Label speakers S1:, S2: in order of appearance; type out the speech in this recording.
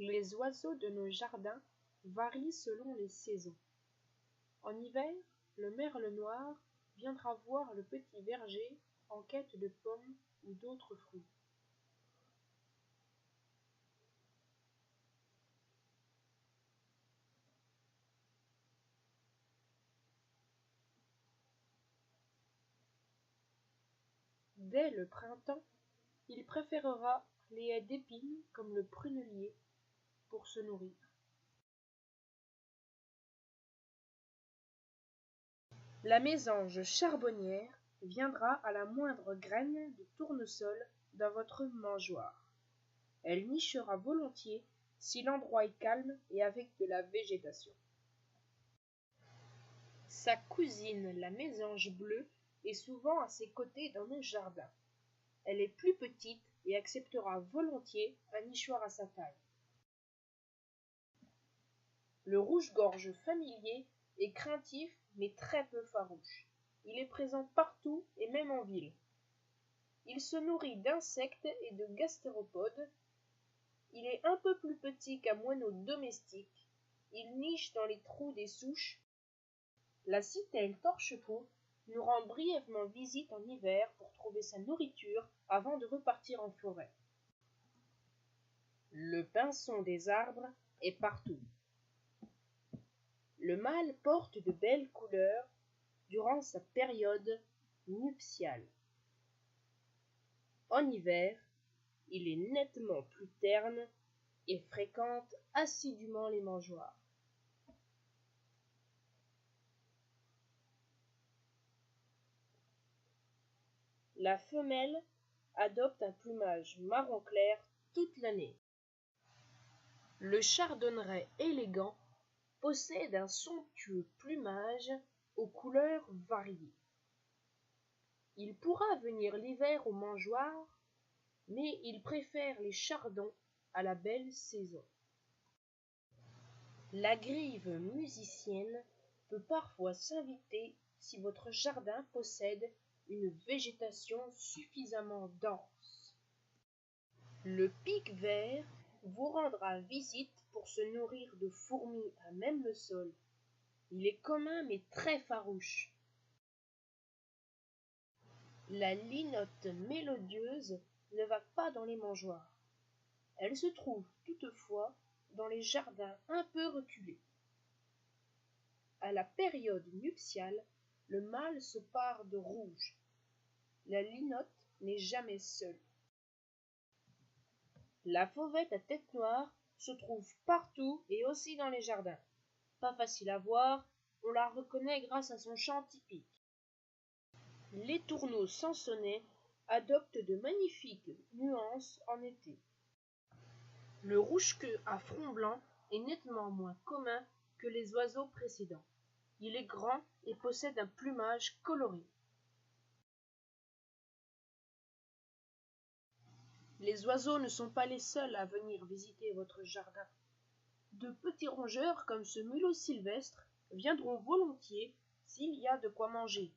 S1: Les oiseaux de nos jardins varient selon les saisons. En hiver, le merle noir viendra voir le petit verger en quête de pommes ou d'autres fruits. Dès le printemps, il préférera les haies d'épines comme le prunellier pour se nourrir. La mésange charbonnière viendra à la moindre graine de tournesol dans votre mangeoire. Elle nichera volontiers si l'endroit est calme et avec de la végétation. Sa cousine, la mésange bleue, est souvent à ses côtés dans nos jardins. Elle est plus petite et acceptera volontiers un nichoir à sa taille. Le rouge-gorge familier est craintif mais très peu farouche. Il est présent partout et même en ville. Il se nourrit d'insectes et de gastéropodes. Il est un peu plus petit qu'un moineau domestique. Il niche dans les trous des souches. La citelle torche-peau nous rend brièvement visite en hiver pour trouver sa nourriture avant de repartir en forêt. Le pinson des arbres est partout. Le mâle porte de belles couleurs durant sa période nuptiale. En hiver, il est nettement plus terne et fréquente assidûment les mangeoires. La femelle adopte un plumage marron clair toute l'année. Le chardonneret élégant possède un somptueux plumage aux couleurs variées. Il pourra venir l'hiver aux mangeoires, mais il préfère les chardons à la belle saison. La grive musicienne peut parfois s'inviter si votre jardin possède une végétation suffisamment dense. Le pic-vert vous rendra visite pour se nourrir de fourmis à même le sol. Il est commun mais très farouche. La linotte mélodieuse ne va pas dans les mangeoires. Elle se trouve toutefois dans les jardins un peu reculés. À la période nuptiale, le mâle se pare de rouge. La linotte n'est jamais seule. La fauvette à tête noire se trouve partout et aussi dans les jardins. Pas facile à voir, on la reconnaît grâce à son chant typique. Les tourneaux sansonnets adoptent de magnifiques nuances en été. Le rouge-queue à front blanc est nettement moins commun que les oiseaux précédents. Il est grand et possède un plumage coloré. Les oiseaux ne sont pas les seuls à venir visiter votre jardin. De petits rongeurs comme ce mulot sylvestre viendront volontiers s'il y a de quoi manger.